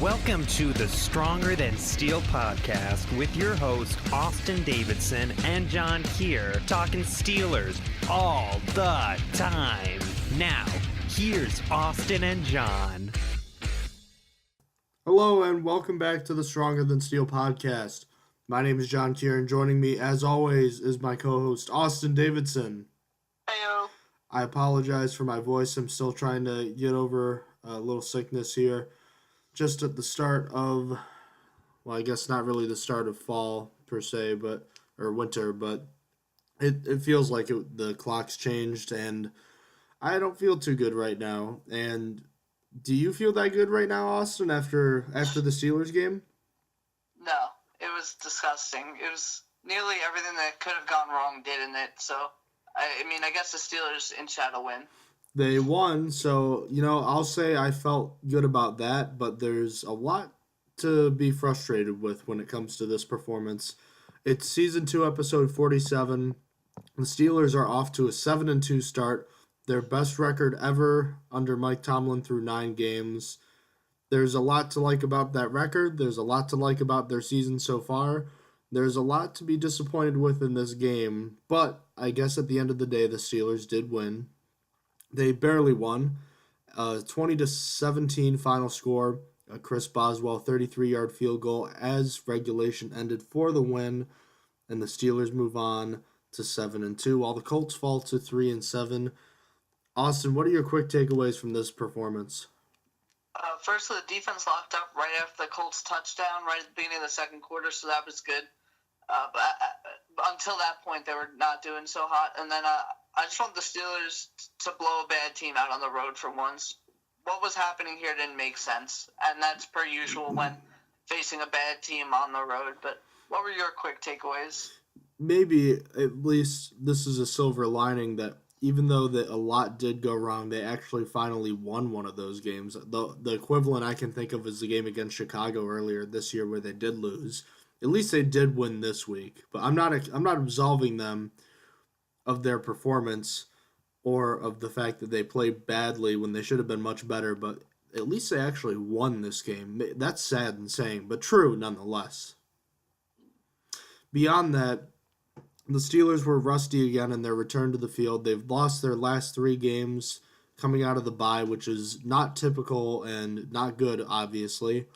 Welcome to the Stronger Than Steel podcast with your host, Austin Davidson and John Keir, talking Steelers all the time. Now, here's Austin and John. Hello and welcome back to the Stronger Than Steel podcast. My name is John Keir and joining me, as always, is my co-host, Austin Davidson. Heyo. I apologize for my voice. I'm still trying to get over a little sickness here. Just at the start of, well, I guess not really the start of fall per se, or winter, but it feels like the clock's changed, and I don't feel too good right now. And do you feel that good right now, Austin, after the Steelers game? No, it was disgusting. It was nearly everything that could have gone wrong, didn't it? So, I guess the Steelers inched out a win. They won, so, I'll say I felt good about that, but there's a lot to be frustrated with when it comes to this performance. It's Season 2, Episode 47. The Steelers are off to a 7-2 start, their best record ever under Mike Tomlin through 9 games. There's a lot to like about that record. There's a lot to like about their season so far. There's a lot to be disappointed with in this game, but I guess at the end of the day, the Steelers did win. They barely won. 20-17 final score. A Chris Boswell 33-yard field goal as regulation ended for the win, and the Steelers move on to 7-2, while the Colts fall to 3-7. Austin, what are your quick takeaways from this performance? First, the defense locked up right after the Colts touchdown, right at the beginning of the second quarter, so that was good. But until that point, they were not doing so hot. And then I just want the Steelers to blow a bad team out on the road for once. What was happening here didn't make sense, and that's per usual when facing a bad team on the road. But what were your quick takeaways? Maybe at least this is a silver lining that even though a lot did go wrong, they actually finally won one of those games. The equivalent I can think of is the game against Chicago earlier this year where they did lose. At least they did win this week, but I'm not absolving them of their performance or of the fact that they played badly when they should have been much better, but at least they actually won this game. That's sad and saying, but true nonetheless. Beyond that, the Steelers were rusty again in their return to the field. They've lost their last 3 games coming out of the bye, which is not typical and not good, obviously.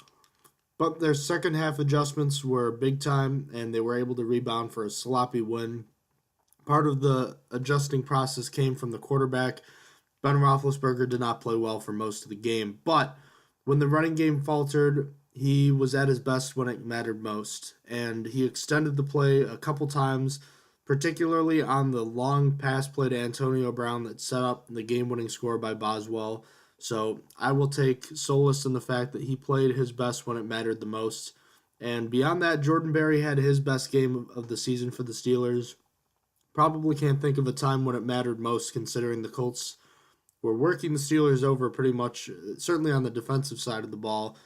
But their second half adjustments were big time, and they were able to rebound for a sloppy win. Part of the adjusting process came from the quarterback. Ben Roethlisberger did not play well for most of the game, but when the running game faltered, he was at his best when it mattered most, and he extended the play a couple times, particularly on the long pass play to Antonio Brown that set up the game-winning score by Boswell. So I will take solace in the fact that he played his best when it mattered the most. And beyond that, Jordan Berry had his best game of the season for the Steelers. Probably can't think of a time when it mattered most, considering the Colts were working the Steelers over pretty much, certainly on the defensive side of the ball,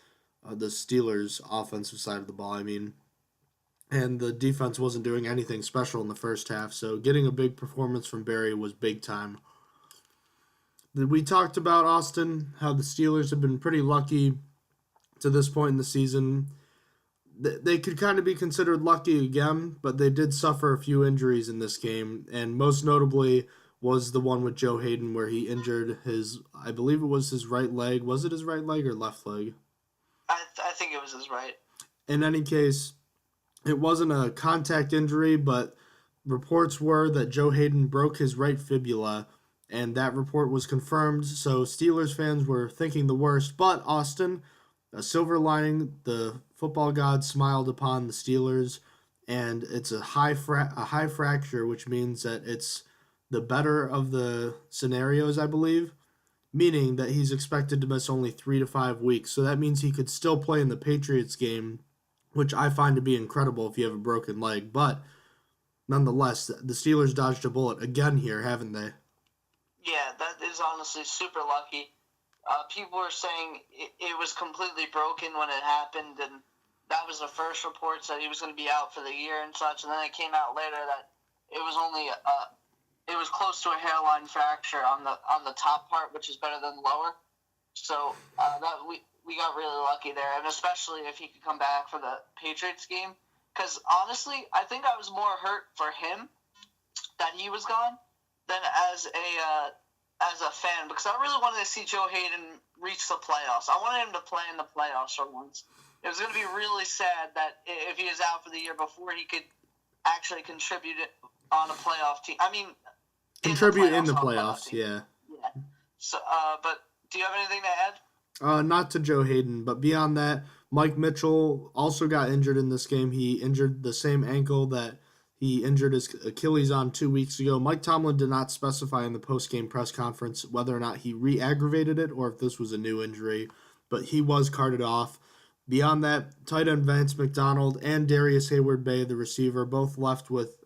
the Steelers' offensive side of the ball, and the defense wasn't doing anything special in the first half, so getting a big performance from Berry was big time. We talked about, Austin, how the Steelers have been pretty lucky to this point in the season. They could kind of be considered lucky again, but they did suffer a few injuries in this game, and most notably was the one with Joe Hayden where he injured I believe it was his right leg. Was it his right leg or left leg? I think it was his right. In any case, it wasn't a contact injury, but reports were that Joe Hayden broke his right fibula, and that report was confirmed, so Steelers fans were thinking the worst. But, Austin, a silver lining, the football god smiled upon the Steelers, and it's a high fracture, which means that it's the better of the scenarios, I believe, meaning that he's expected to miss only 3 to 5 weeks. So that means he could still play in the Patriots game, which I find to be incredible if you have a broken leg. But nonetheless, the Steelers dodged a bullet again here, haven't they? Yeah, that is honestly super lucky. People were saying it was completely broken when it happened, and that was the first reports that he was going to be out for the year and such. And then it came out later that it was only it was close to a hairline fracture on the top part, which is better than the lower. So that we we got really lucky there, and especially if he could come back for the Patriots game. Because honestly, I think I was more hurt for him that he was gone than as a fan, because I really wanted to see Joe Hayden reach the playoffs. I wanted him to play in the playoffs for once. It was going to be really sad that if he is out for the year before he could actually contribute it on a playoff team. I mean, contribute in the playoffs, yeah. So, but do you have anything to add? Not to Joe Hayden, but beyond that, Mike Mitchell also got injured in this game. He injured the same ankle that he injured his Achilles on 2 weeks ago. Mike Tomlin did not specify in the post-game press conference whether or not he re-aggravated it or if this was a new injury, but he was carted off. Beyond that, tight end Vance McDonald and Darius Hayward-Bay, the receiver, both left with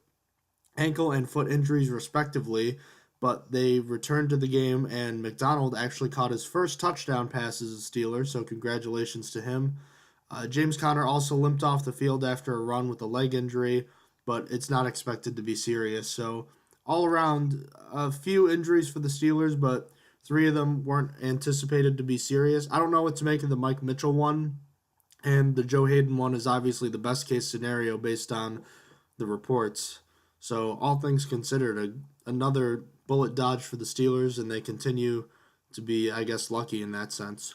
ankle and foot injuries respectively, but they returned to the game, and McDonald actually caught his first touchdown pass as a Steeler, so congratulations to him. James Conner also limped off the field after a run with a leg injury, but it's not expected to be serious. So all around, a few injuries for the Steelers, but 3 of them weren't anticipated to be serious. I don't know what to make of the Mike Mitchell one, and the Joe Hayden one is obviously the best case scenario based on the reports. So all things considered, another bullet dodge for the Steelers, and they continue to be, I guess, lucky in that sense.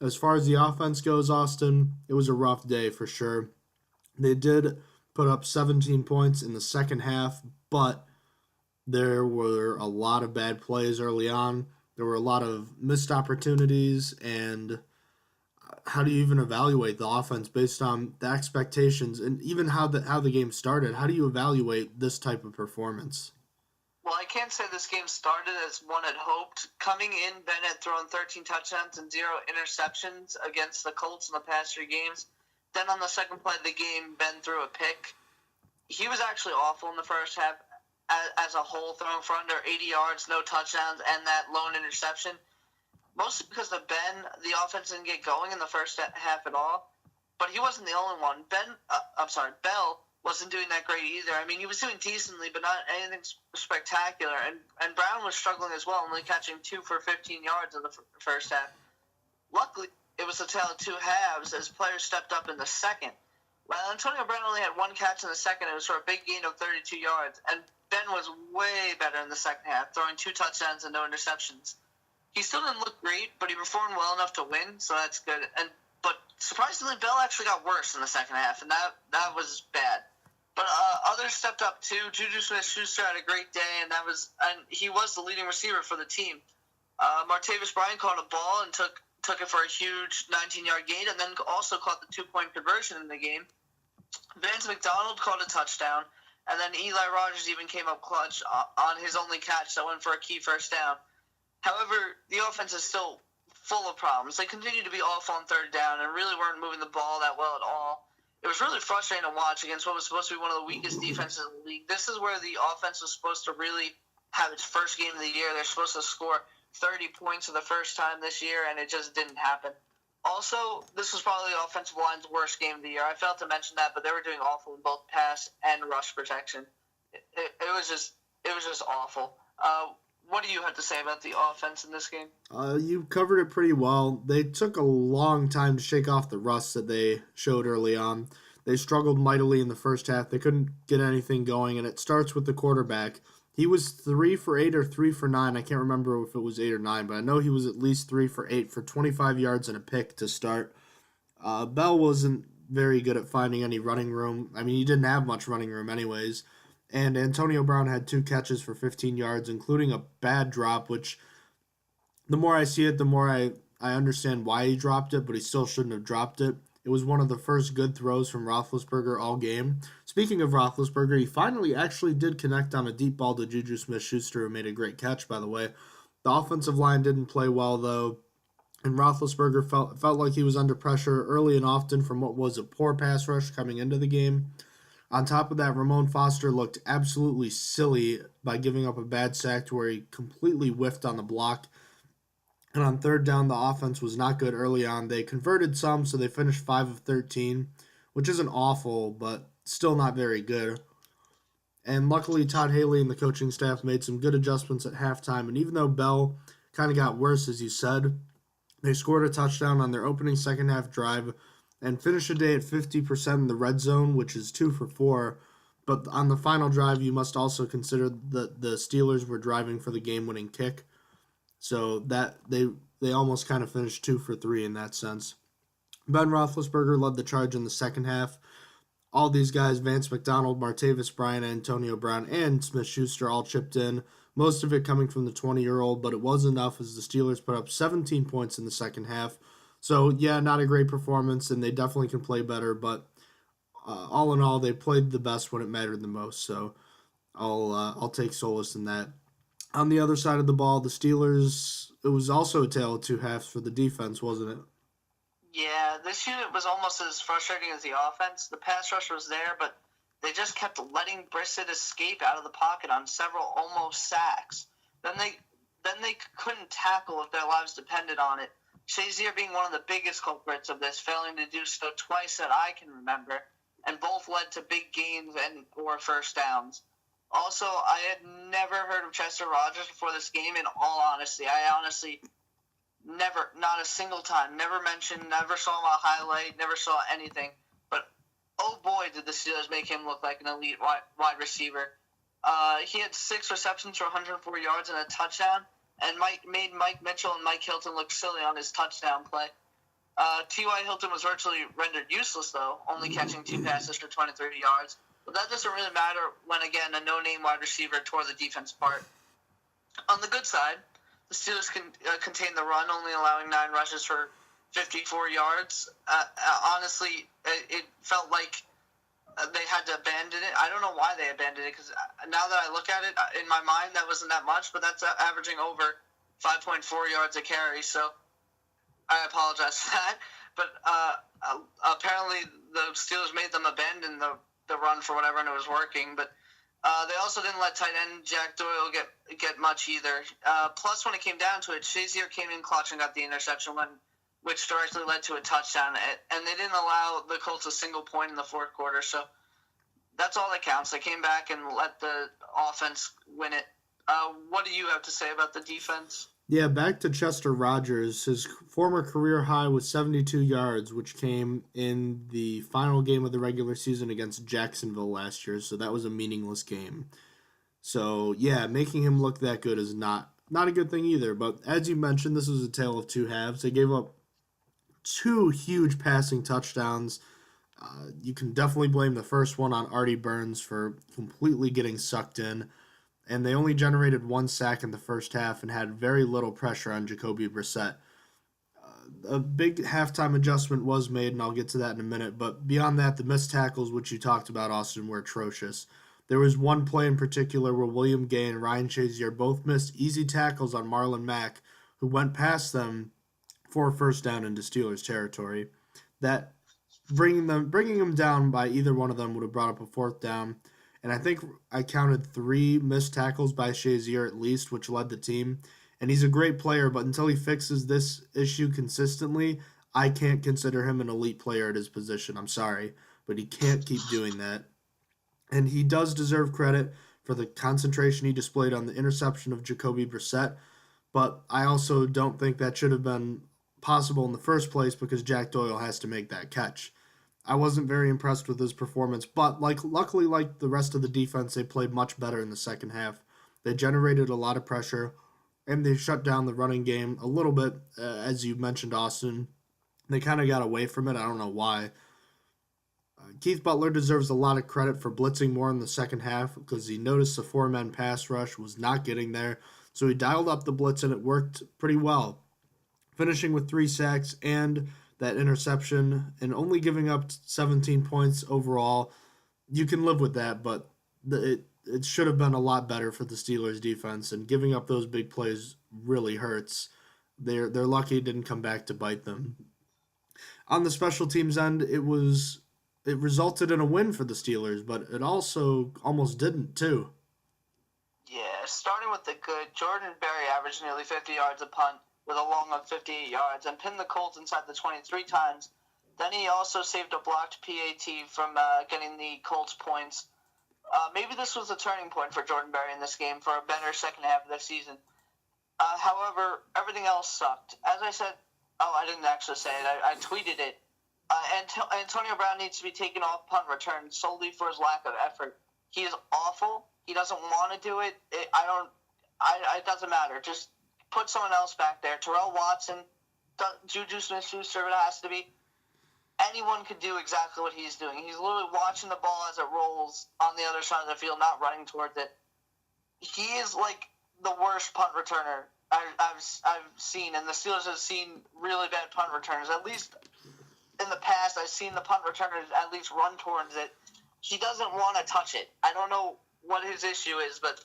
As far as the offense goes, Austin, it was a rough day for sure. They did put up 17 points in the second half, but there were a lot of bad plays early on. There were a lot of missed opportunities, and how do you even evaluate the offense based on the expectations and even how the game started? How do you evaluate this type of performance? Well, I can't say this game started as one had hoped. Coming in, Ben had thrown 13 touchdowns and 0 interceptions against the Colts in the past 3 games. Then on the second play of the game, Ben threw a pick. He was actually awful in the first half as a whole, throwing for under 80 yards, no touchdowns, and that lone interception. Mostly because of Ben, the offense didn't get going in the first half at all. But he wasn't the only one. Bell wasn't doing that great either. I mean, he was doing decently, but not anything spectacular. And Brown was struggling as well, only catching 2 for 15 yards in the first half. Luckily, it was a tale of 2 halves as players stepped up in the second. While Antonio Brown only had 1 catch in the second, it was for a big gain of 32 yards. And Ben was way better in the second half, throwing 2 touchdowns and no interceptions. He still didn't look great, but he performed well enough to win, so that's good. But surprisingly, Bell actually got worse in the second half, and that was bad. But others stepped up too. Juju Smith-Schuster had a great day, and he was the leading receiver for the team. Martavis Bryant caught a ball and took it for a huge 19-yard gain, and then also caught the 2-point conversion in the game. Vance McDonald caught a touchdown, and then Eli Rogers even came up clutch on his only catch that went for a key first down. However, the offense is still full of problems. They continue to be off on third down and really weren't moving the ball that well at all. It was really frustrating to watch against what was supposed to be one of the weakest defenses in the league. This is where the offense was supposed to really have its first game of the year. They're supposed to score 30 points for the first time this year, and it just didn't happen. Also, this was probably the offensive line's worst game of the year. I failed to mention that, but they were doing awful in both pass and rush protection. It was just awful. What do you have to say about the offense in this game? You covered it pretty well. They took a long time to shake off the rust that they showed early on. They struggled mightily in the first half. They couldn't get anything going, and it starts with the quarterback. He was 3 for 8 or 3 for 9. I can't remember if it was 8 or 9, but I know he was at least 3 for 8 for 25 yards and a pick to start. Bell wasn't very good at finding any running room. I mean, he didn't have much running room anyways. And Antonio Brown had 2 catches for 15 yards, including a bad drop, which the more I see it, the more I understand why he dropped it, but he still shouldn't have dropped it. It was one of the first good throws from Roethlisberger all game. Speaking of Roethlisberger, he finally actually did connect on a deep ball to Juju Smith-Schuster, who made a great catch, by the way. The offensive line didn't play well, though, and Roethlisberger felt like he was under pressure early and often from what was a poor pass rush coming into the game. On top of that, Ramon Foster looked absolutely silly by giving up a bad sack to where he completely whiffed on the block. And on third down, the offense was not good early on. They converted some, so they finished 5 of 13, which isn't awful, but still not very good. And luckily, Todd Haley and the coaching staff made some good adjustments at halftime. And even though Bell kind of got worse, as you said, They scored a touchdown on their opening second half drive and finished the day at 50% in the red zone, which is 2 for 4. But on the final drive, you must also consider that the Steelers were driving for the game-winning kick. So that they almost kind of finished 2 for 3 in that sense. Ben Roethlisberger led the charge in the second half. All these guys, Vance McDonald, Martavis Bryant, Antonio Brown, and Smith-Schuster all chipped in, most of it coming from the 20-year-old, but it was enough as the Steelers put up 17 points in the second half. So, yeah, not a great performance, and they definitely can play better, but all in all, they played the best when it mattered the most, so I'll take solace in that. On the other side of the ball, the Steelers, it was also a tale of two halves for the defense, wasn't it? Yeah, this unit was almost as frustrating as the offense. The pass rush was there, but they just kept letting Brissett escape out of the pocket on several almost sacks. Then they couldn't tackle if their lives depended on it. Shazier being one of the biggest culprits of this, failing to do so twice that I can remember, and both led to big gains or first downs. Also, I had never heard of Chester Rogers before this game, in all honesty. I honestly never, not a single time, never mentioned, never saw him on a highlight, never saw anything. But, oh boy, did the Steelers make him look like an elite wide receiver. He had 6 receptions for 104 yards and a touchdown, and made Mike Mitchell and Mike Hilton look silly on his touchdown play. T.Y. Hilton was virtually rendered useless, though, only catching 2 passes for 23 yards. But that doesn't really matter when, again, a no-name wide receiver tore the defense apart. On the good side, the Steelers contained the run, only allowing 9 rushes for 54 yards. Honestly, it felt like they had to abandon it. I don't know why they abandoned it, because now that I look at it, in my mind, that wasn't that much, but that's averaging over 5.4 yards a carry, so I apologize for that. But apparently the Steelers made them abandon the run for whatever, and it was working, but they also didn't let tight end Jack Doyle get much either. Plus, when it came down to it, Shazier came in clutch and got the interception, which directly led to a touchdown. And they didn't allow the Colts a single point in the fourth quarter. So that's all that counts. They came back and let the offense win it. What do you have to say about the defense? Yeah, back to Chester Rogers. His former career high was 72 yards, which came in the final game of the regular season against Jacksonville last year, so that was a meaningless game. So, yeah, making him look that good is not a good thing either. But as you mentioned, this was a tale of two halves. They gave up 2 huge passing touchdowns. You can definitely blame the first one on Artie Burns for completely getting sucked in. And they only generated 1 sack in the first half and had very little pressure on Jacoby Brissett. A big halftime adjustment was made, and I'll get to that in a minute. But beyond that, the missed tackles, which you talked about, Austin, were atrocious. There was one play in particular where William Gay and Ryan Shazier both missed easy tackles on Marlon Mack, who went past them for a first down into Steelers territory. That bringing them down by either one of them would have brought up a fourth down. And I think I counted 3 missed tackles by Shazier at least, which led the team. And he's a great player, but until he fixes this issue consistently, I can't consider him an elite player at his position. I'm sorry, but he can't keep doing that. And he does deserve credit for the concentration he displayed on the interception of Jacoby Brissett, but I also don't think that should have been possible in the first place because Jack Doyle has to make that catch. I wasn't very impressed with his performance, but luckily, like the rest of the defense, they played much better in the second half. They generated a lot of pressure, and they shut down the running game a little bit, as you mentioned, Austin. They kind of got away from it. I don't know why. Keith Butler deserves a lot of credit for blitzing more in the second half because he noticed the 4-man pass rush was not getting there, so he dialed up the blitz, and it worked pretty well, finishing with 3 sacks and that interception and only giving up 17 points overall. You can live with that, but it should have been a lot better for the Steelers defense, and giving up those big plays really hurts. They're lucky it didn't come back to bite them. On the special teams end, it resulted in a win for the Steelers, but it also almost didn't too. Yeah, starting with the good, Jordan Berry averaged nearly 50 yards a punt with a long of 58 yards and pinned the Colts inside the 23 times. Then he also saved a blocked PAT from getting the Colts points. Maybe this was a turning point for Jordan Berry in this game for a better second half of the season. However, everything else sucked. As I said, Oh, I didn't actually say it. I tweeted it. Antonio Brown needs to be taken off punt return solely for his lack of effort. He is awful. He doesn't want to do it. It doesn't matter. Just put someone else back there. Terrell Watson, Juju Smith-Schuster, if it has to be. Anyone could do exactly what he's doing. He's literally watching the ball as it rolls on the other side of the field, not running towards it. He is like the worst punt returner I've seen, and the Steelers have seen really bad punt returners. At least in the past, I've seen the punt returners at least run towards it. He doesn't want to touch it. I don't know what his issue is, but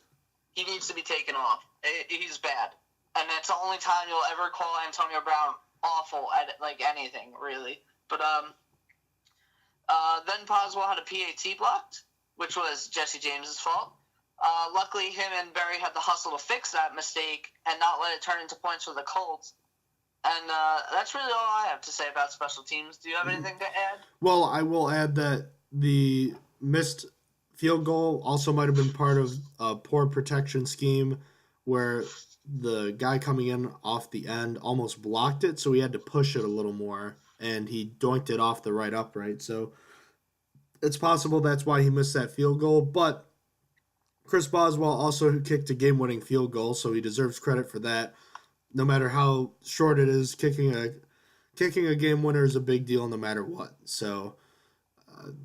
he needs to be taken off. He's bad. And that's the only time you'll ever call Antonio Brown awful at like anything, really. But then Boswell had a PAT blocked, which was Jesse James's fault. Luckily, him and Berry had the hustle to fix that mistake and not let it turn into points for the Colts. And that's really all I have to say about special teams. Do you have anything to add? Well, I will add that the missed field goal also might have been part of a poor protection scheme where the guy coming in off the end almost blocked it, so he had to push it a little more, and he doinked it off the right upright. So it's possible that's why he missed that field goal, but Chris Boswell also kicked a game-winning field goal, so he deserves credit for that. No matter how short it is, kicking a game winner is a big deal no matter what. So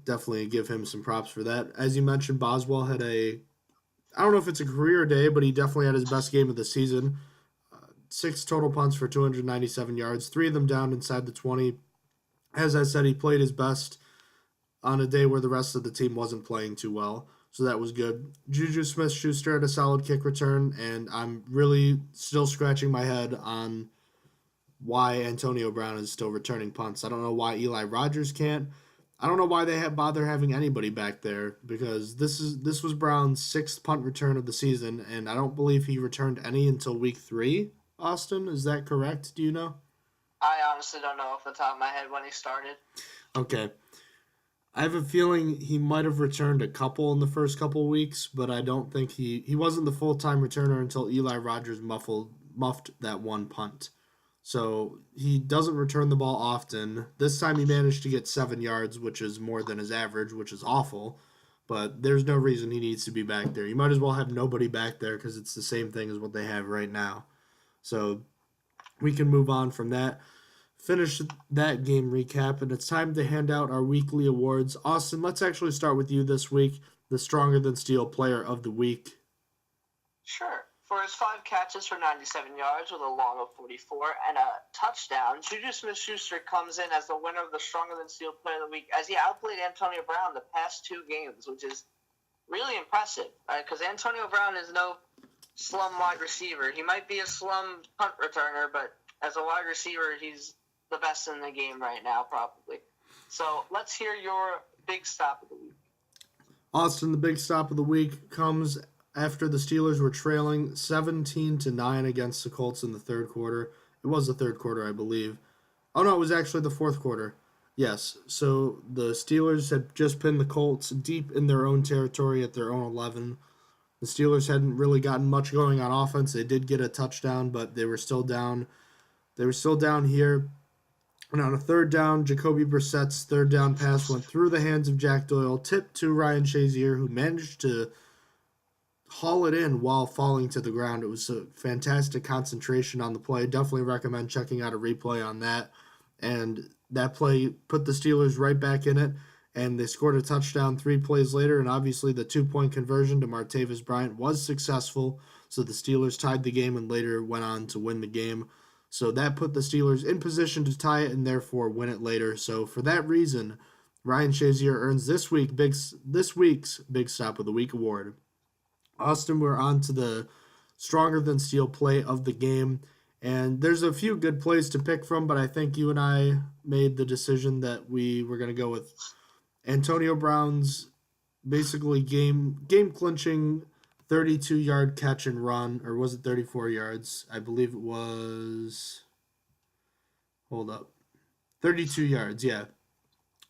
definitely give him some props for that. As you mentioned, Boswell had I don't know if it's a career day, but he definitely had his best game of the season. 6 total punts for 297 yards, 3 of them down inside the 20. As I said, he played his best on a day where the rest of the team wasn't playing too well. So that was good. Juju Smith-Schuster had a solid kick return, and I'm really still scratching my head on why Antonio Brown is still returning punts. I don't know why Eli Rogers can't. I don't know why they bother having anybody back there, because this was Brown's 6th punt return of the season, and I don't believe he returned any until week 3. Austin, is that correct? Do you know? I honestly don't know off the top of my head when he started. Okay. I have a feeling he might have returned a couple in the first couple weeks, but I don't think he wasn't the full-time returner until Eli Rogers muffed that one punt. So he doesn't return the ball often. This time he managed to get 7 yards, which is more than his average, which is awful. But there's no reason he needs to be back there. You might as well have nobody back there because it's the same thing as what they have right now. So we can move on from that. Finish that game recap, and it's time to hand out our weekly awards. Austin, let's actually start with you this week, the Stronger Than Steel Player of the Week. Sure. For his 5 catches for 97 yards with a long of 44 and a touchdown, Juju Smith-Schuster comes in as the winner of the Stronger Than Steel Player of the Week as he outplayed Antonio Brown the past 2 games, which is really impressive because Antonio Brown is no slum wide receiver. He might be a slum punt returner, but as a wide receiver, he's the best in the game right now, probably. So let's hear your big stop of the week. Austin, the big stop of the week comes after the Steelers were trailing 17-9 against the Colts in the third quarter. It was the third quarter, I believe. Oh, no, it was actually the fourth quarter. Yes, so the Steelers had just pinned the Colts deep in their own territory at their own 11. The Steelers hadn't really gotten much going on offense. They did get a touchdown, but they were still down. They were still down here. And on a third down, Jacoby Brissett's third down pass went through the hands of Jack Doyle, tipped to Ryan Shazier, who managed to haul it in while falling to the ground. It was a fantastic concentration on the play. Definitely recommend checking out a replay on that. And that play put the Steelers right back in it, and they scored a touchdown 3 plays later, and obviously the 2-point conversion to Martavis Bryant was successful, so the Steelers tied the game and later went on to win the game. So that put the Steelers in position to tie it and therefore win it later. So for that reason, Ryan Shazier earns this week's Big Stop of the Week award. Austin, we're on to the Stronger Than Steel play of the game. And there's a few good plays to pick from, but I think you and I made the decision that we were going to go with Antonio Brown's basically game-clinching 32-yard catch and run, or was it 34 yards? I believe it was... Hold up. 32 yards, yeah.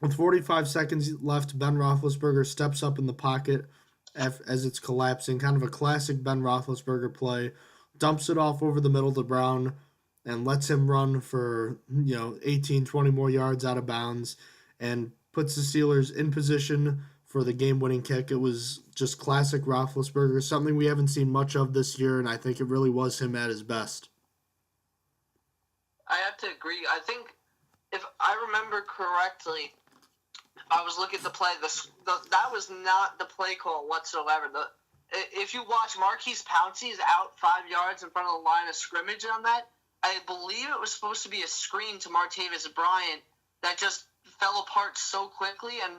With 45 seconds left, Ben Roethlisberger steps up in the pocket as it's collapsing. Kind of a classic Ben Roethlisberger play. Dumps it off over the middle to Brown. and lets him run for 18, 20 more yards out of bounds and puts the Steelers in position for the game-winning kick. It was just classic Roethlisberger, something we haven't seen much of this year, and I think it really was him at his best. I have to agree. I think if I remember correctly, I was looking at the play. That was not the play call whatsoever. If you watch, Marquise Pouncey is out 5 yards in front of the line of scrimmage on that. I believe it was supposed to be a screen to Martavis Bryant that just fell apart so quickly, and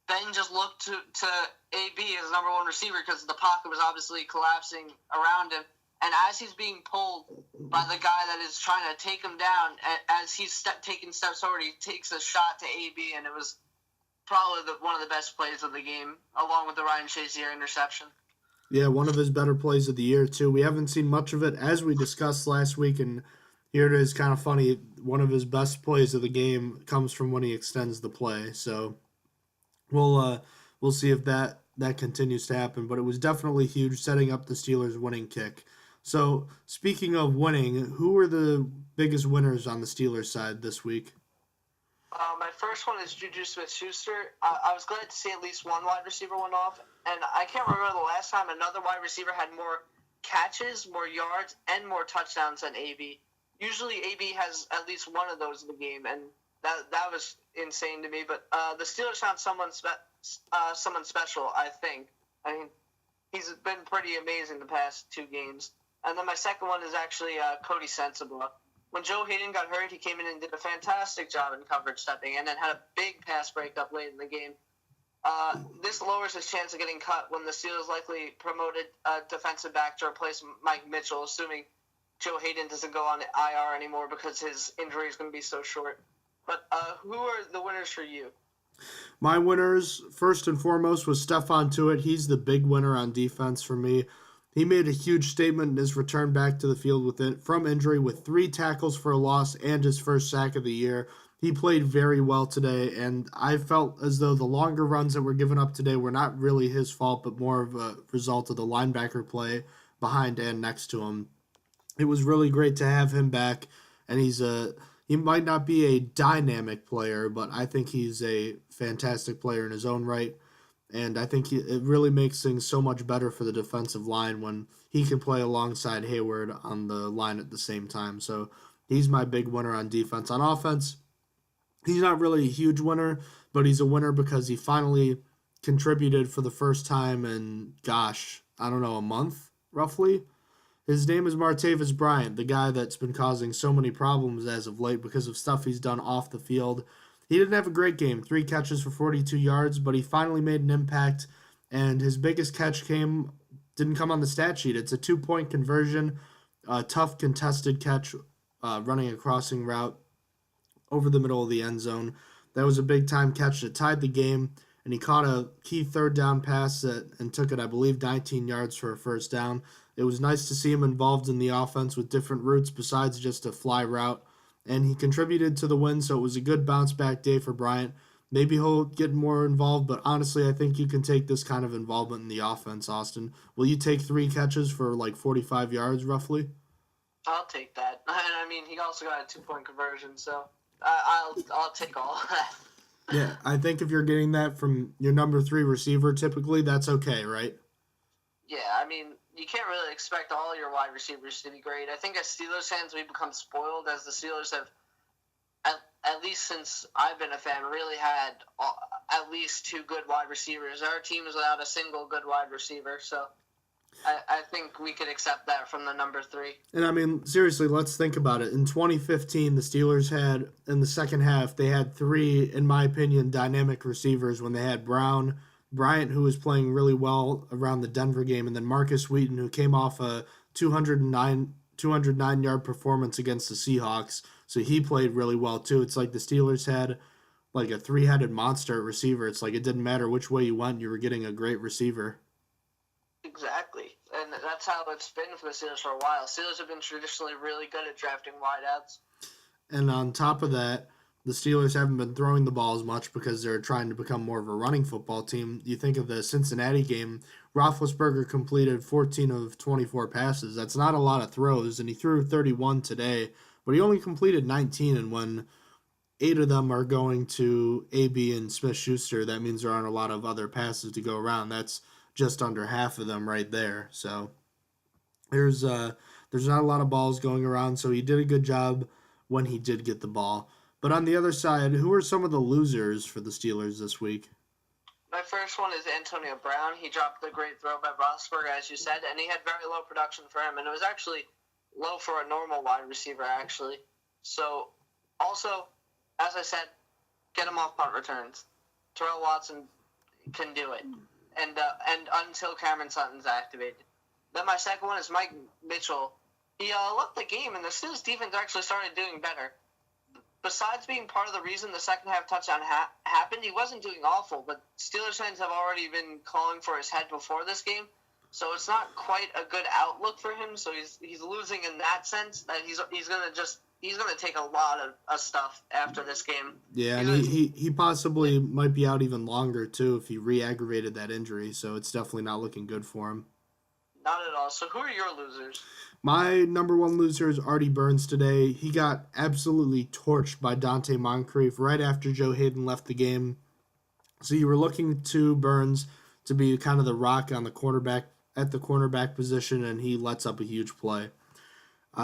Ben just looked to AB as number one receiver because the pocket was obviously collapsing around him. And as he's being pulled by the guy that is trying to take him down, as he's taking steps forward, he takes a shot to AB, and it was probably one of the best plays of the game, along with the Ryan Shazier interception. Yeah, one of his better plays of the year, too. We haven't seen much of it, as we discussed last week, and here it is, kind of funny. One of his best plays of the game comes from when he extends the play. So we'll see if that continues to happen. But it was definitely huge, setting up the Steelers' winning kick. So speaking of winning, who were the biggest winners on the Steelers side this week? My first one is Juju Smith-Schuster. I was glad to see at least one wide receiver went off, and I can't remember the last time another wide receiver had more catches, more yards, and more touchdowns than AB. Usually AB has at least one of those in the game, and that was insane to me. But the Steelers found someone special, I think. I mean, he's been pretty amazing the past 2 games. And then my second one is actually Cody Sensabaugh. When Joe Hayden got hurt, he came in and did a fantastic job in coverage stepping in and had a big pass breakup late in the game. This lowers his chance of getting cut when the Steelers likely promoted a defensive back to replace Mike Mitchell, assuming Joe Hayden doesn't go on IR anymore because his injury is going to be so short. But who are the winners for you? My winners, first and foremost, was Stephon Tuitt. He's the big winner on defense for me. He made a huge statement in his return back to the field from injury with 3 tackles for a loss and his first sack of the year. He played very well today, and I felt as though the longer runs that were given up today were not really his fault, but more of a result of the linebacker play behind and next to him. It was really great to have him back, and he might not be a dynamic player, but I think he's a fantastic player in his own right. And I think it really makes things so much better for the defensive line when he can play alongside Hayward on the line at the same time. So he's my big winner on defense. On offense, he's not really a huge winner, but he's a winner because he finally contributed for the first time in, a month, roughly. His name is Martavis Bryant, the guy that's been causing so many problems as of late because of stuff he's done off the field. He didn't have a great game, 3 catches for 42 yards, but he finally made an impact, and his biggest catch didn't come on the stat sheet. It's a 2-point conversion, a tough contested catch, running a crossing route over the middle of the end zone. That was a big-time catch that tied the game, and he caught a key third down pass and took it, I believe, 19 yards for a first down. It was nice to see him involved in the offense with different routes besides just a fly route. And he contributed to the win, so it was a good bounce-back day for Bryant. Maybe he'll get more involved, but honestly, I think you can take this kind of involvement in the offense, Austin. Will you take 3 catches for 45 yards, roughly? I'll take that. And I mean, he also got a 2-point conversion, so I'll take all of that. Yeah, I think if you're getting that from your number 3 receiver, typically, that's okay, right? Yeah, I mean, you can't really expect all your wide receivers to be great. I think as Steelers fans, we've become spoiled as the Steelers have, at least since I've been a fan, really had at least 2 good wide receivers. Our team is without a single good wide receiver, so I think we could accept that from the number 3. And I mean, seriously, let's think about it. In 2015, the Steelers had, in the second half, they had 3, in my opinion, dynamic receivers when they had Bryant, who was playing really well around the Denver game, and then Marcus Wheaton, who came off a 209-yard performance against the Seahawks, so he played really well too. It's like the Steelers had like a 3-headed monster at receiver. It's like it didn't matter which way you went, you were getting a great receiver. Exactly, and that's how it's been for the Steelers for a while. Steelers have been traditionally really good at drafting wideouts. And on top of that, the Steelers haven't been throwing the ball as much because they're trying to become more of a running football team. You think of the Cincinnati game Roethlisberger completed 14 of 24 passes. That's not a lot of throws, and he threw 31 today, but he only completed 19, and when 8 of them are going to AB and Smith-Schuster, that means there aren't a lot of other passes to go around. That's just under half of them right there. So there's not a lot of balls going around, so he did a good job when he did get the ball. But on the other side, who are some of the losers for the Steelers this week? My first one is Antonio Brown. He dropped the great throw by Roethlisberger, as you said, and he had very low production for him, and it was actually low for a normal wide receiver, actually. So, also, as I said, get him off punt returns. Terrell Watson can do it, and until Cameron Sutton's activated. Then my second one is Mike Mitchell. He left the game, and the Steelers defense actually started doing better. Besides being part of the reason the second half touchdown happened, he wasn't doing awful, but Steelers fans have already been calling for his head before this game, so it's not quite a good outlook for him. So he's losing in that sense that he's gonna take a lot of stuff after this game. Yeah, and he possibly might be out even longer too if he re-aggravated that injury. So it's definitely not looking good for him. Not at all. So who are your losers? My number one loser is Artie Burns today. He got absolutely torched by Dante Moncrief right after Joe Hayden left the game. So you were looking to Burns to be kind of the rock on the cornerback position, and he lets up a huge play.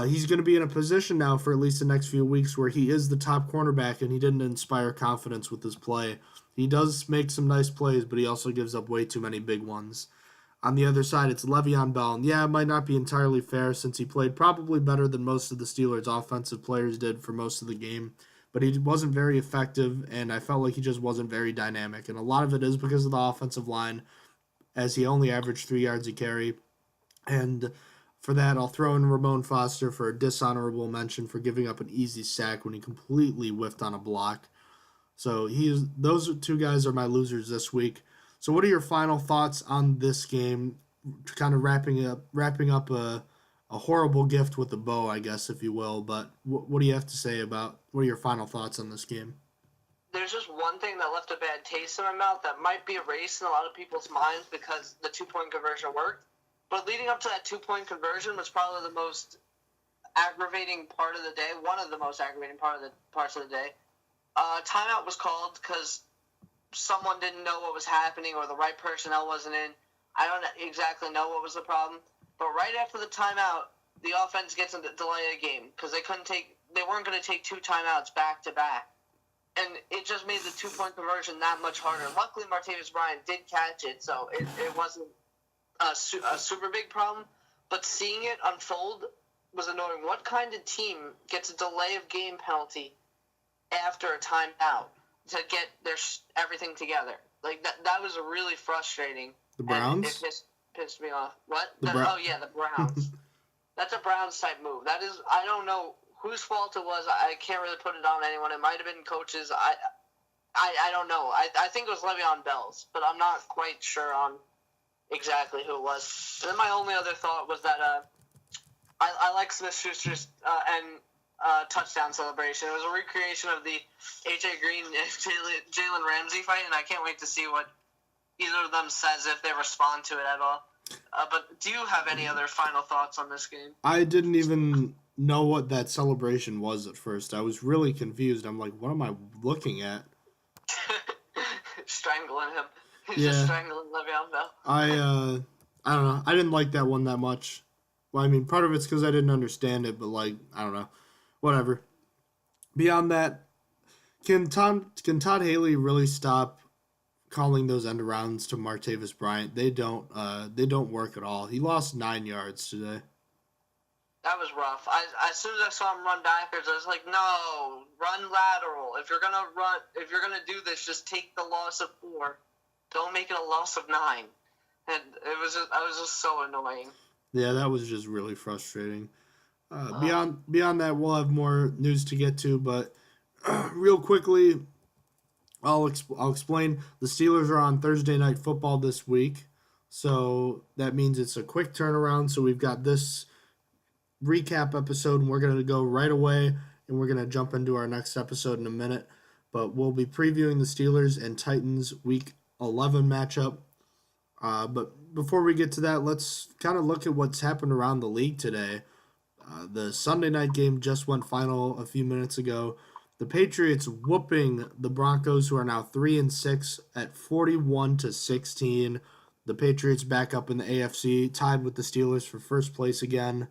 He's going to be in a position now for at least the next few weeks where he is the top cornerback, and he didn't inspire confidence with his play. He does make some nice plays, but he also gives up way too many big ones. On the other side, it's Le'Veon Bell. And yeah, it might not be entirely fair since he played probably better than most of the Steelers' offensive players did for most of the game. But he wasn't very effective, and I felt like he just wasn't very dynamic. And a lot of it is because of the offensive line, as he only averaged 3 yards a carry. And for that, I'll throw in Ramon Foster for a dishonorable mention for giving up an easy sack when he completely whiffed on a block. So those 2 guys are my losers this week. So what are your final thoughts on this game? Kind of wrapping up a horrible gift with a bow, I guess, if you will. But what do you have to say about, what are your final thoughts on this game? There's just one thing that left a bad taste in my mouth that might be erased in a lot of people's minds because the 2-point conversion worked. But leading up to that 2-point conversion was probably the most aggravating part of the day, one of the most aggravating parts of the day. Timeout was called because someone didn't know what was happening or the right personnel wasn't in. I don't exactly know what was the problem. But right after the timeout, the offense gets a delay of game because they weren't going to take 2 timeouts back to back. And it just made the 2-point conversion that much harder. Luckily, Martavis Bryant did catch it, so it wasn't a super big problem. But seeing it unfold was annoying. What kind of team gets a delay of game penalty after a timeout to get their everything together? Like that was really frustrating. The Browns? It pissed me off. What? The Browns. That's a Browns type move. That is, I don't know whose fault it was. I can't really put it on anyone. It might have been coaches. I don't know. I think it was Le'Veon Bell's, but I'm not quite sure on exactly who it was. And then my only other thought was that I like Smith-Schuster's touchdown celebration. It was a recreation of the A.J. Green and Jalen Ramsey fight, and I can't wait to see what either of them says if they respond to it at all. But do you have any other final thoughts on this game? I didn't even know what that celebration was at first. I was really confused. I'm like, what am I looking at? Strangling him. He's Yeah. just strangling Le'Veon Bell. I don't know. I didn't like that one that much. Well, I mean, part of it's because I didn't understand it, but like, I don't know. Whatever. Beyond that, can Todd Haley really stop calling those end arounds to Martavis Bryant? They don't work at all. He lost 9 yards today. That was rough. As soon as I saw him run backwards, I was like, no, run lateral. If you're gonna do this, just take the loss of 4. Don't make it a loss of 9. And I was just so annoying. Yeah, that was just really frustrating. Beyond that, we'll have more news to get to, but real quickly, I'll explain. The Steelers are on Thursday Night Football this week, so that means it's a quick turnaround. So we've got this recap episode, and we're going to go right away, and we're going to jump into our next episode in a minute. But we'll be previewing the Steelers and Titans Week 11 matchup. But before we get to that, let's kind of look at what's happened around the league today. The Sunday night game just went final a few minutes ago. The Patriots whooping the Broncos, who are now 3-6 at 41-16. The Patriots back up in the AFC, tied with the Steelers for first place again.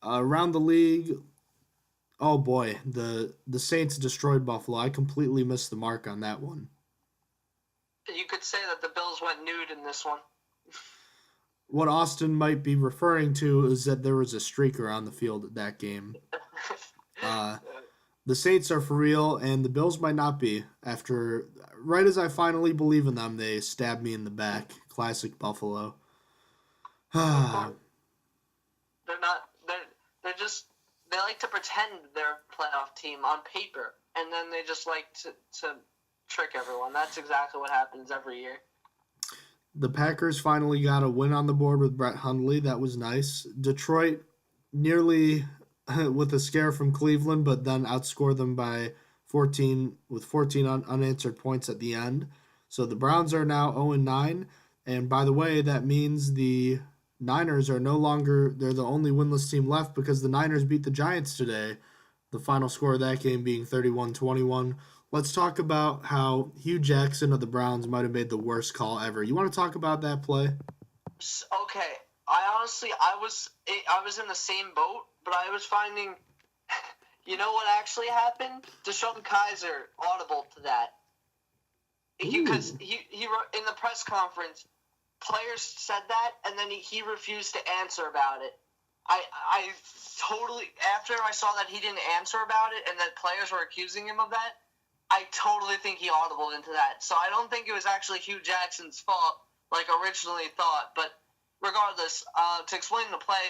Around the league, oh boy, the Saints destroyed Buffalo. I completely missed the mark on that one. You could say that the Bills went nude in this one. What Austin might be referring to is that there was a streaker on the field at that game. The Saints are for real, and the Bills might not be. Right as I finally believe in them, they stab me in the back. Classic Buffalo. They're not. They're just. They like to pretend they're a playoff team on paper, and then they just like to trick everyone. That's exactly what happens every year. The Packers finally got a win on the board with Brett Hundley. That was nice. Detroit nearly with a scare from Cleveland, but then outscored them by 14 with 14 unanswered points at the end. So the Browns are now 0-9. And by the way, that means the Niners are no longer, they're the only winless team left because the Niners beat the Giants today. The final score of that game being 31-21. Let's talk about how Hugh Jackson of the Browns might have made the worst call ever. You want to talk about that play? Okay. I was in the same boat, but I was finding, you know what actually happened? Deshaun Kaiser audible to that. Because he wrote in the press conference, players said that, and then he refused to answer about it. I totally, after I saw that he didn't answer about it and that players were accusing him of that, I totally think he audibled into that. So I don't think it was actually Hugh Jackson's fault, like originally thought. But regardless, to explain the play,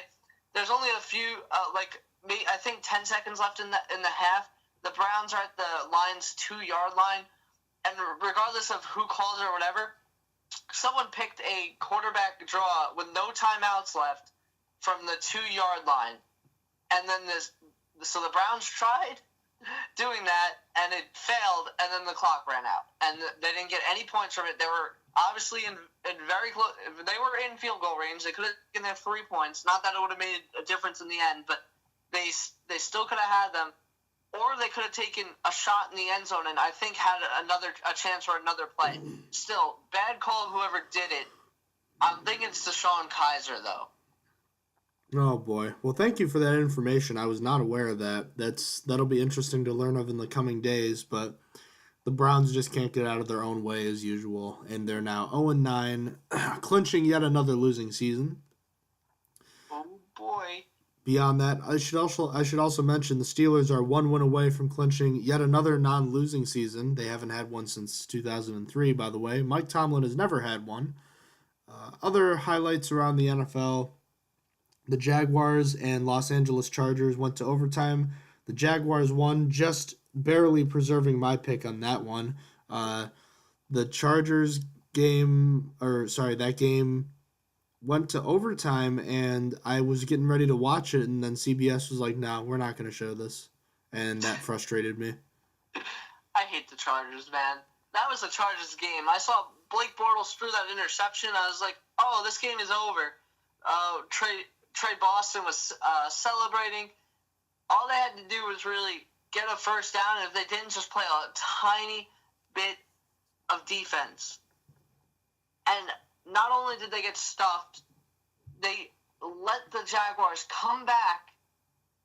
there's only a few, I think 10 seconds left in the half. The Browns are at the Lions' 2-yard line, and regardless of who calls it or whatever, someone picked a quarterback draw with no timeouts left from the 2-yard line, and then so the Browns tried doing that, and it failed, and then the clock ran out, and they didn't get any points from it. They were obviously in very close. They were in field goal range. They could have taken their 3 points. Not that it would have made a difference in the end, but they still could have had them, or they could have taken a shot in the end zone and I think had a chance for another play. Still, bad call of whoever did it. I'm thinking it's Deshaun Kaiser though. Oh boy. Well, thank you for that information. I was not aware of that. That'll be interesting to learn of in the coming days, but the Browns just can't get out of their own way as usual, and they're now 0-9, clinching yet another losing season. Oh boy. Beyond that, I should also mention the Steelers are 1 win away from clinching yet another non-losing season. They haven't had one since 2003, by the way. Mike Tomlin has never had one. Other highlights around the NFL: the Jaguars and Los Angeles Chargers went to overtime. The Jaguars won, just barely preserving my pick on that one. The Chargers that game went to overtime, and I was getting ready to watch it, and then CBS was like, no, we're not going to show this. And that frustrated me. I hate the Chargers, man. That was a Chargers game. I saw Blake Bortles threw that interception. I was like, oh, this game is over. Trey Boston was celebrating. All they had to do was really get a first down, and if they didn't, just play a tiny bit of defense. And not only did they get stuffed, they let the Jaguars come back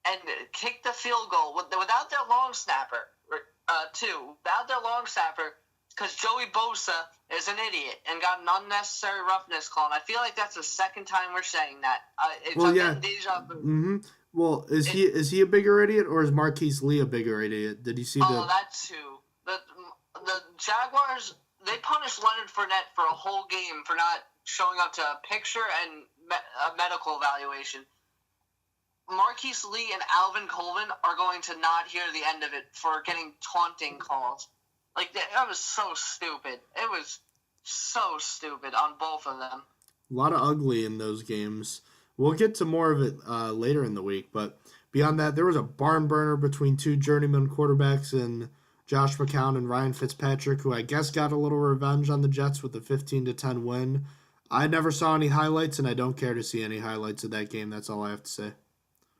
and kick the field goal without their long snapper, without their long snapper, because Joey Bosa is an idiot and got an unnecessary roughness call. And I feel like that's the second time we're saying that. Getting deja vu. Mm-hmm. Well, is he a bigger idiot, or is Marquise Lee a bigger idiot? Did you see the... Oh, that too. The Jaguars, they punished Leonard Fournette for a whole game for not showing up to a picture and a medical evaluation. Marquise Lee and Alvin Colvin are going to not hear the end of it for getting taunting calls. Like, that was so stupid. It was so stupid on both of them. A lot of ugly in those games. We'll get to more of it later in the week, but beyond that, there was a barn burner between two journeyman quarterbacks in Josh McCown and Ryan Fitzpatrick, who I guess got a little revenge on the Jets with a 15-10 win. I never saw any highlights, and I don't care to see any highlights of that game. That's all I have to say.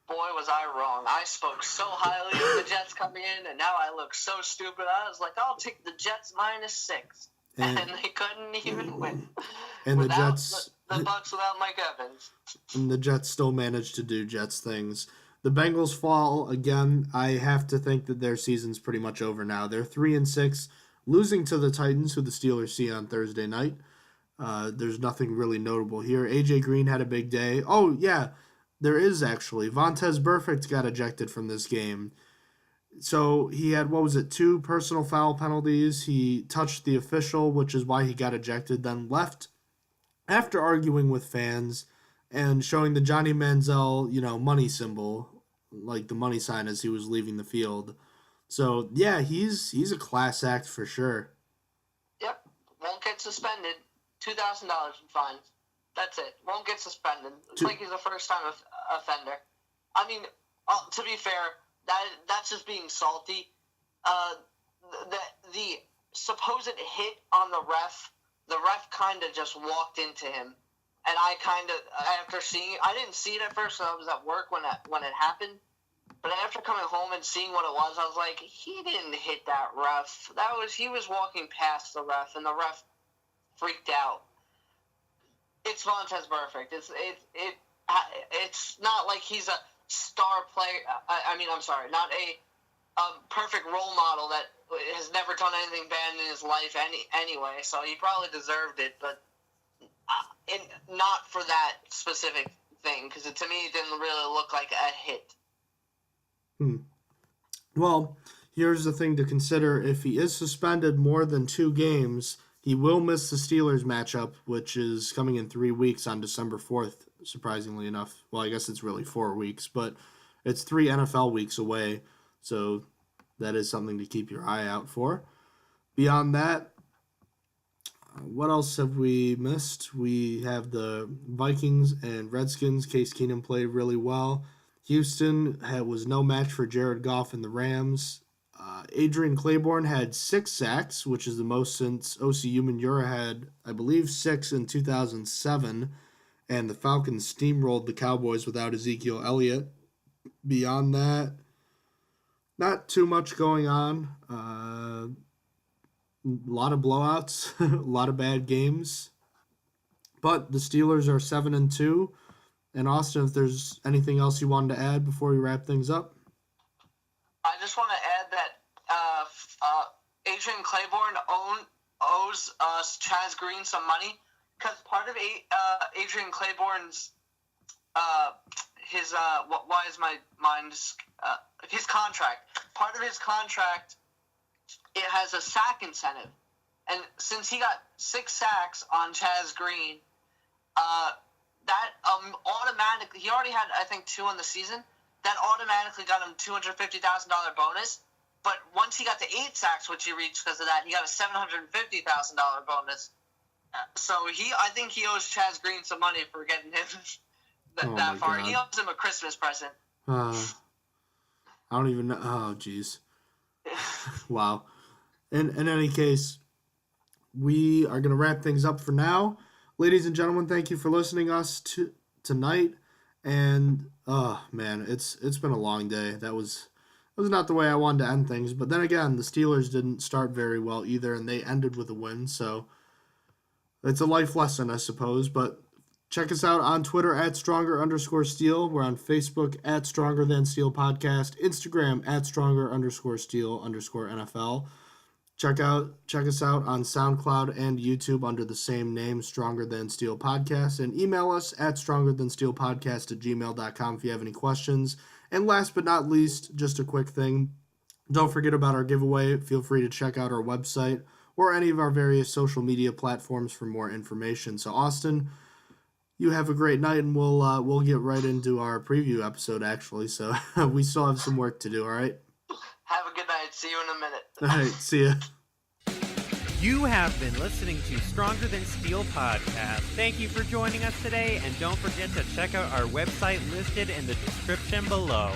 Boy, was I wrong. I spoke so highly of the Jets coming in, and now I look so stupid. I was like, I'll take the Jets -6. And they couldn't even win. And without the Jets... The Bucs without Mike Evans. And the Jets still managed to do Jets things. The Bengals fall again. I have to think that their season's pretty much over now. They're 3-6, losing to the Titans, who the Steelers see on Thursday night. There's nothing really notable here. AJ Green had a big day. Oh, yeah, there is actually. Vontaze Burfict got ejected from this game. So he had, 2 personal foul penalties. He touched the official, which is why he got ejected, then left after arguing with fans and showing the Johnny Manziel, money symbol, like the money sign as he was leaving the field. So, yeah, he's a class act for sure. Yep. Won't get suspended. $2,000 in fines. That's it. Won't get suspended. It's like he's a first-time offender. I mean, to be fair, that's just being salty. The supposed hit on the ref kind of just walked into him. And I kind of, after seeing it, I didn't see it at first, so I was at work when it happened. But after coming home and seeing what it was, I was like, he didn't hit that ref. He was walking past the ref, and the ref freaked out. It's Vontaze Burfict. It's not like he's a star player. Not a perfect role model that has never done anything bad in his life anyway. So he probably deserved it, but not for that specific thing, because to me it didn't really look like a hit. Well, here's the thing to consider. If he is suspended more than 2 games, he will miss the Steelers matchup, which is coming in 3 weeks on December 4th, surprisingly enough. Well, I guess it's really 4 weeks, but it's 3 NFL weeks away, so that is something to keep your eye out for. Beyond that, what else have we missed? We have the Vikings and Redskins. Case Keenum played really well. Houston was no match for Jared Goff and the Rams. Adrian Claiborne had 6 sacks, which is the most since O.C. Umenyiora had, I believe, 6 in 2007. And the Falcons steamrolled the Cowboys without Ezekiel Elliott. Beyond that, not too much going on. A lot of blowouts, a lot of bad games. But the Steelers are 7-2. And Austin, if there's anything else you wanted to add before we wrap things up? I just want to add that Adrian Claiborne owes Chaz Green some money, because part of Adrian Claiborne's his contract. Part of his contract, it has a sack incentive, and since he got 6 sacks on Chaz Green, that automatically, he already had, I think, 2 in the season. That automatically got him $250,000 bonus. But once he got to 8 sacks, which he reached because of that, he got a $750,000 bonus. So I think he owes Chaz Green some money for getting him that far. God. He owes him a Christmas present. I don't even know. Oh, jeez. Wow. In any case, we are going to wrap things up for now. Ladies and gentlemen, thank you for listening to us tonight. And, oh, man, it's been a long day. That was not the way I wanted to end things. But then again, the Steelers didn't start very well either, and they ended with a win. So it's a life lesson, I suppose. But check us out on Twitter at @Stronger_Steel. We're on Facebook at Stronger Than Steel Podcast. Instagram at Stronger_Steel_NFL. Check us out on SoundCloud and YouTube under the same name, Stronger Than Steel Podcast, and email us at strongerthansteelpodcast@gmail.com if you have any questions. And last but not least, just a quick thing, don't forget about our giveaway. Feel free to check out our website or any of our various social media platforms for more information. So Austin, you have a great night, and we'll get right into our preview episode, actually. So we still have some work to do, all right? Have a good night. See you in a minute. All right, see ya. You have been listening to Stronger Than Steel Podcast. Thank you for joining us today, and don't forget to check out our website listed in the description below.